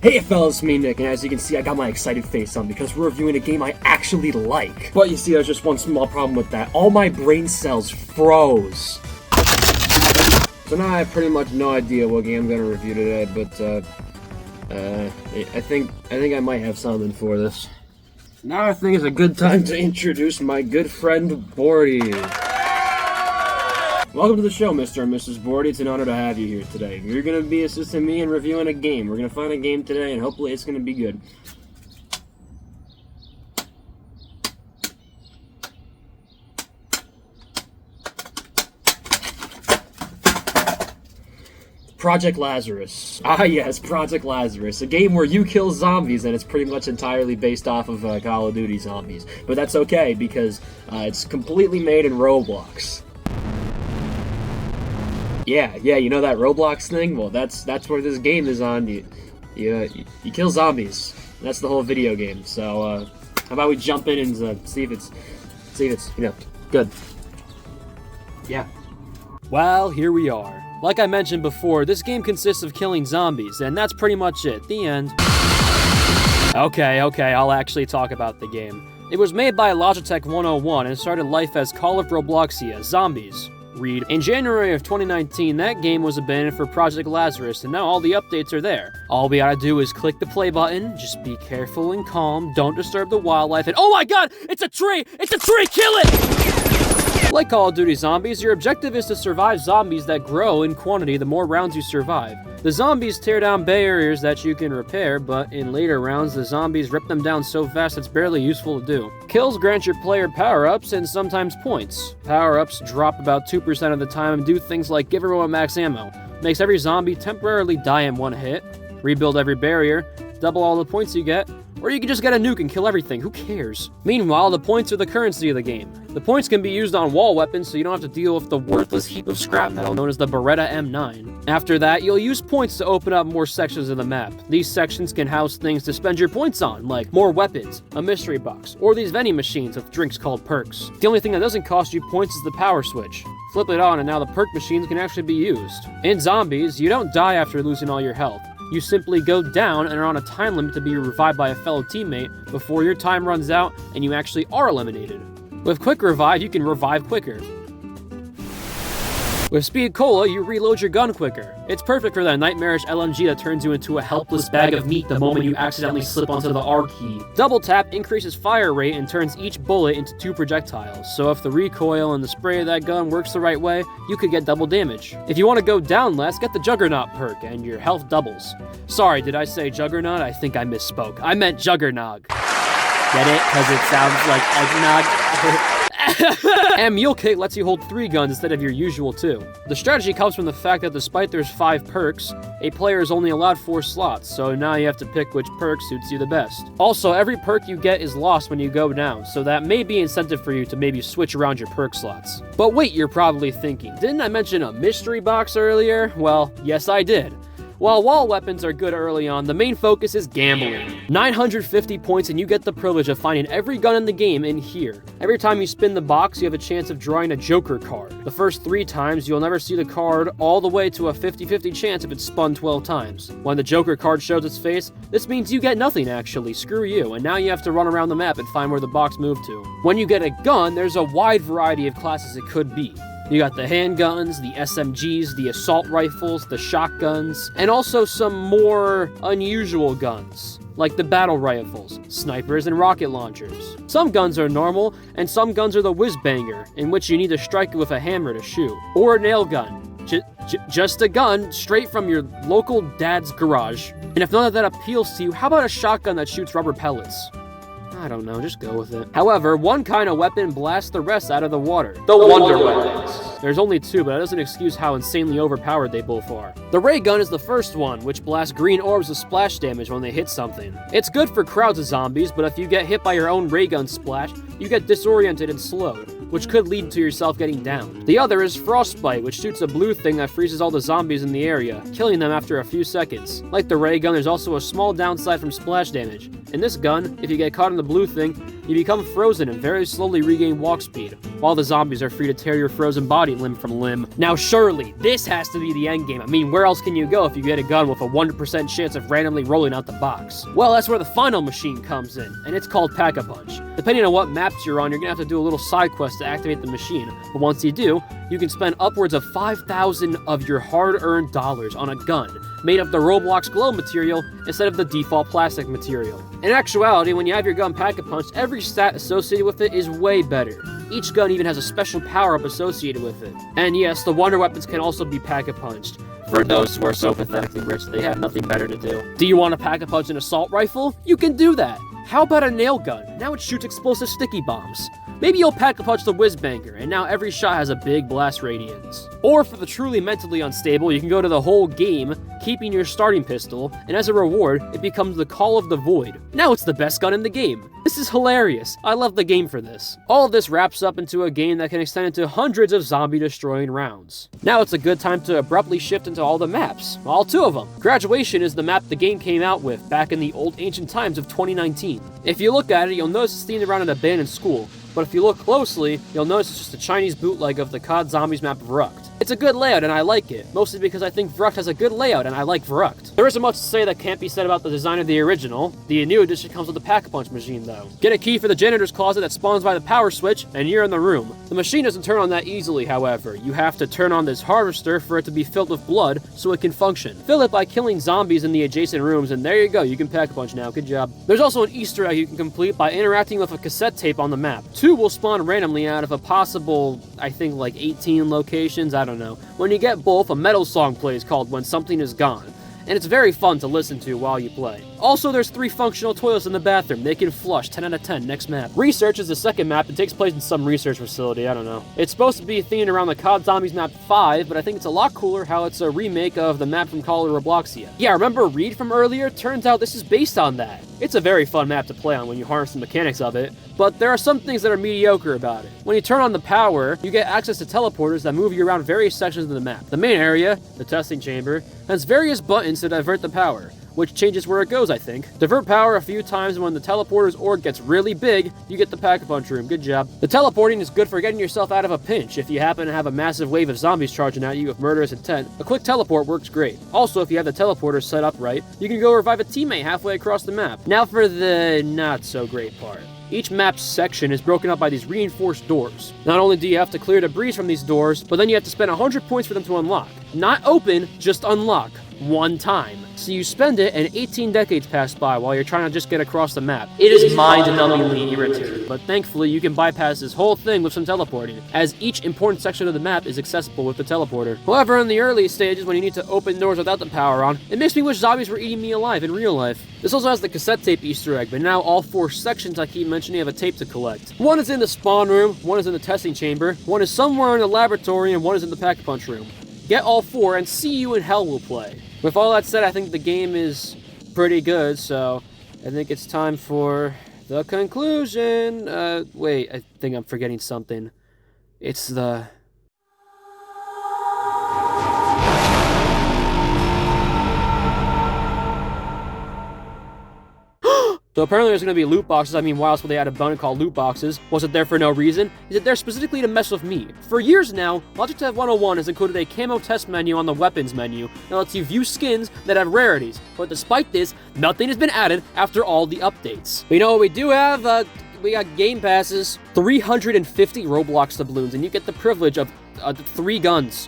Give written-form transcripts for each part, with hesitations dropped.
Hey fellas, it's me Nick, and as you can see I got my excited face on because we're reviewing a game I actually like. But you see, there's just one small problem with that. All my brain cells froze. So now I have pretty much no idea what game I'm gonna review today, but I think I might have something for this. Now I think it's a good time to introduce my good friend Bordy. Welcome to the show, Mr. and Mrs. Bordy. It's an honor to have you here today. You're going to be assisting me in reviewing a game. We're going to find a game today, and hopefully it's going to be good. Project Lazarus. Ah yes, Project Lazarus. A game where you kill zombies, and it's pretty much entirely based off of Call of Duty Zombies. But that's okay, because it's completely made in Roblox. Yeah, you know that Roblox thing? Well, that's where this game is on. You kill zombies. That's the whole video game. So, how about we jump in and see if it's good. Yeah. Well, here we are. Like I mentioned before, this game consists of killing zombies, and that's pretty much it. The end. Okay, I'll actually talk about the game. It was made by Logitech 101 and started life as Call of Robloxia Zombies. Read. In January of 2019, that game was abandoned for Project Lazarus, and now all the updates are there. All we gotta do is click the play button, just be careful and calm, don't disturb the wildlife, and oh my god! It's a tree! It's a tree! Kill it! Like Call of Duty Zombies, your objective is to survive zombies that grow in quantity the more rounds you survive. The zombies tear down barriers that you can repair, but in later rounds, the zombies rip them down so fast it's barely useful to do. Kills grant your player power-ups and sometimes points. Power-ups drop about 2% of the time and do things like give everyone max ammo, makes every zombie temporarily die in one hit, rebuild every barrier, double all the points you get, or you can just get a nuke and kill everything, who cares? Meanwhile, the points are the currency of the game. The points can be used on wall weapons so you don't have to deal with the worthless heap of scrap metal known as the Beretta M9. After that, you'll use points to open up more sections of the map. These sections can house things to spend your points on, like more weapons, a mystery box, or these vending machines with drinks called perks. The only thing that doesn't cost you points is the power switch. Flip it on and now the perk machines can actually be used. In Zombies, you don't die after losing all your health. You simply go down and are on a time limit to be revived by a fellow teammate before your time runs out and you actually are eliminated. With Quick Revive, you can revive quicker. With Speed Cola, you reload your gun quicker. It's perfect for that nightmarish LMG that turns you into a helpless bag of meat the moment you accidentally slip onto the R key. Double tap increases fire rate and turns each bullet into 2 projectiles, so if the recoil and the spray of that gun works the right way, you could get double damage. If you want to go down less, get the Juggernaut perk and your health doubles. Sorry, did I say Juggernaut? I think I misspoke. I meant Juggernog. Get it? Because it sounds like eggnog. And Mule Kick lets you hold 3 guns instead of your usual 2. The strategy comes from the fact that despite there's 5 perks, a player is only allowed 4 slots, so now you have to pick which perk suits you the best. Also, every perk you get is lost when you go down, so that may be incentive for you to maybe switch around your perk slots. But wait, you're probably thinking, didn't I mention a mystery box earlier? Well, yes I did. While wall weapons are good early on, the main focus is gambling. 950 points and you get the privilege of finding every gun in the game in here. Every time you spin the box, you have a chance of drawing a Joker card. The first 3 times, you'll never see the card all the way to a 50-50 chance if it's spun 12 times. When the Joker card shows its face, this means you get nothing actually, screw you, and now you have to run around the map and find where the box moved to. When you get a gun, there's a wide variety of classes it could be. You got the handguns, the SMGs, the assault rifles, the shotguns, and also some more unusual guns, like the battle rifles, snipers, and rocket launchers. Some guns are normal, and some guns are the whiz-banger, in which you need to strike it with a hammer to shoot, or a nail gun. Just a gun straight from your local dad's garage. And if none of that appeals to you, how about a shotgun that shoots rubber pellets? I don't know, just go with it. However, one kind of weapon blasts the rest out of the water. The Wonder Weapons. There's only 2, but that doesn't excuse how insanely overpowered they both are. The ray gun is the first one, which blasts green orbs of splash damage when they hit something. It's good for crowds of zombies, but if you get hit by your own ray gun splash, you get disoriented and slowed, which could lead to yourself getting down. The other is Frostbite, which shoots a blue thing that freezes all the zombies in the area, killing them after a few seconds. Like the ray gun, there's also a small downside from splash damage. In this gun, if you get caught in the blue thing, you become frozen and very slowly regain walk speed, while the zombies are free to tear your frozen body limb from limb. Now surely, this has to be the endgame. I mean, where else can you go if you get a gun with a 100% chance of randomly rolling out the box? Well, that's where the final machine comes in, and it's called Pack-a-Punch. Depending on what maps you're on, you're gonna have to do a little side quest to activate the machine, but once you do, you can spend upwards of 5,000 of your hard-earned dollars on a gun made of the Roblox glow material instead of the default plastic material. In actuality, when you have your gun Pack-a-Punch, every stat associated with it is way better. Each gun even has a special power-up associated with it. And yes, the wonder weapons can also be Pack-a-Punched. For those who are so pathetically rich, they have nothing better to do. Do you want to Pack-a-Punch an assault rifle? You can do that! How about a nail gun? Now it shoots explosive sticky bombs. Maybe you'll Pack-a-Punch the Whizbanger, and now every shot has a big blast radius. Or for the truly mentally unstable, you can go to the whole game, keeping your starting pistol, and as a reward, it becomes the Call of the Void. Now it's the best gun in the game. This is hilarious. I love the game for this. All of this wraps up into a game that can extend into hundreds of zombie-destroying rounds. Now it's a good time to abruptly shift into all the maps. All 2 of them. Graduation is the map the game came out with back in the old ancient times of 2019. If you look at it, you'll notice it's themed around an abandoned school. But if you look closely, you'll notice it's just a Chinese bootleg of the COD Zombies map of Vrucht. It's a good layout and I like it, mostly because I think Vrucht has a good layout and I like Vrucht. There isn't much to say that can't be said about the design of the original. The new edition comes with a Pack-a-Punch machine though. Get a key for the janitor's closet that spawns by the power switch, and you're in the room. The machine doesn't turn on that easily, however. You have to turn on this harvester for it to be filled with blood so it can function. Fill it by killing zombies in the adjacent rooms, and there you go, you can Pack-a-Punch now, good job. There's also an Easter egg you can complete by interacting with a cassette tape on the map. 2 will spawn randomly out of a possible, I think like 18 locations, I don't know. When you get both, a metal song plays called When Something Is Gone, and it's very fun to listen to while you play. Also, there's 3 functional toilets in the bathroom. They can flush. 10 out of 10. Next map. Research is the second map. It takes place in some research facility. I don't know. It's supposed to be themed around the COD Zombies map 5, but I think it's a lot cooler how it's a remake of the map from Call of Robloxia. Yeah, remember Reed from earlier? Turns out this is based on that. It's a very fun map to play on when you harness the mechanics of it, but there are some things that are mediocre about it. When you turn on the power, you get access to teleporters that move you around various sections of the map. The main area, the testing chamber, has various buttons to divert the power, which changes where it goes, I think. Divert power a few times, and when the teleporter's orb gets really big, you get the Pack-a-Punch room. Good job. The teleporting is good for getting yourself out of a pinch. If you happen to have a massive wave of zombies charging at you with murderous intent, a quick teleport works great. Also, if you have the teleporter set up right, you can go revive a teammate halfway across the map. Now for the not-so-great part. Each map's section is broken up by these reinforced doors. Not only do you have to clear debris from these doors, but then you have to spend 100 points for them to unlock. Not open, just unlock. One time. So you spend it and 18 decades pass by while you're trying to just get across the map. It is mind-numbingly irritating. But thankfully you can bypass this whole thing with some teleporting, as each important section of the map is accessible with the teleporter. However, in the early stages when you need to open doors without the power on, it makes me wish zombies were eating me alive in real life. This also has the cassette tape Easter egg, but now all 4 sections I keep mentioning have a tape to collect. One is in the spawn room, one is in the testing chamber, one is somewhere in the laboratory, and one is in the Pack-a-Punch room. Get all 4 and see you in hell will play. With all that said, I think the game is pretty good, so I think it's time for the conclusion. Wait, I think I'm forgetting something. It's the... So apparently there's going to be loot boxes. I mean, why else would they add a button called loot boxes? Was it there for no reason? Is it there specifically to mess with me? For years now, Logic Dev 101 has included a camo test menu on the weapons menu that lets you view skins that have rarities. But despite this, nothing has been added after all the updates. But you know what we do have? We got game passes. 350 Roblox doubloons, and you get the privilege of 3 guns.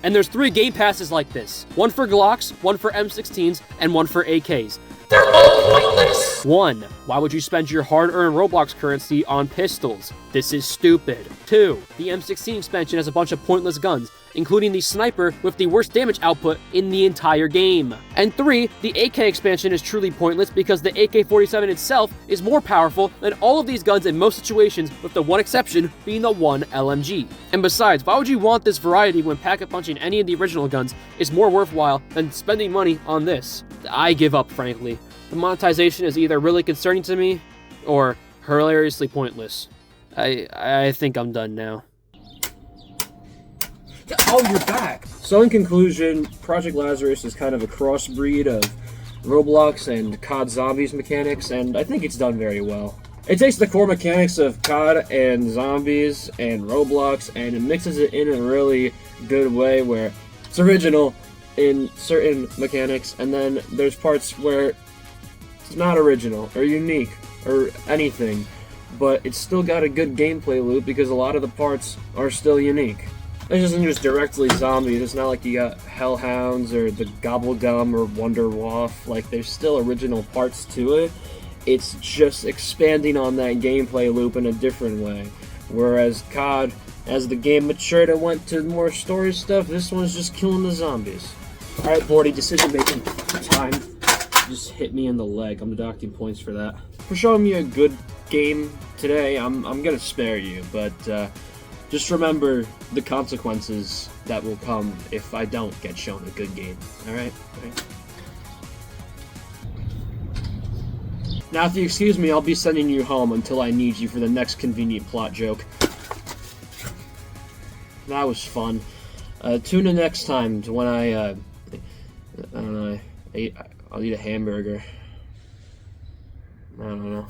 And there's 3 game passes like this. One for Glocks, one for M16s, and one for AKs. They're all pointless! 1. Why would you spend your hard-earned Roblox currency on pistols? This is stupid. 2. The M16 expansion has a bunch of pointless guns, including the sniper with the worst damage output in the entire game. And 3. The AK expansion is truly pointless because the AK-47 itself is more powerful than all of these guns in most situations, with the one exception being the one LMG. And besides, why would you want this variety when Pack-a-Punching any of the original guns is more worthwhile than spending money on this? I give up, frankly. The monetization is either really concerning to me or hilariously pointless. I think I'm done now. Oh, you're back! So in conclusion, Project Lazarus is kind of a crossbreed of Roblox and COD Zombies mechanics, and I think it's done very well. It takes the core mechanics of COD and Zombies and Roblox and it mixes it in a really good way where it's original in certain mechanics, and then there's parts where it's not original or unique or anything, but it's still got a good gameplay loop because a lot of the parts are still unique. It isn't just directly zombies, it's not like you got Hellhounds or the Gobblegum or Wonderwaff, like there's still original parts to it. It's just expanding on that gameplay loop in a different way. Whereas COD, as the game matured and went to more story stuff, this one's just killing the zombies. Alright, Bordy, decision making time. Just hit me in the leg. I'm deducting points for that. For showing me a good game today, I'm gonna spare you, but just remember the consequences that will come if I don't get shown a good game. Alright? Now, if you excuse me, I'll be sending you home until I need you for the next convenient plot joke. That was fun. Tune in next time to when I don't know, I'll eat a hamburger. I don't know.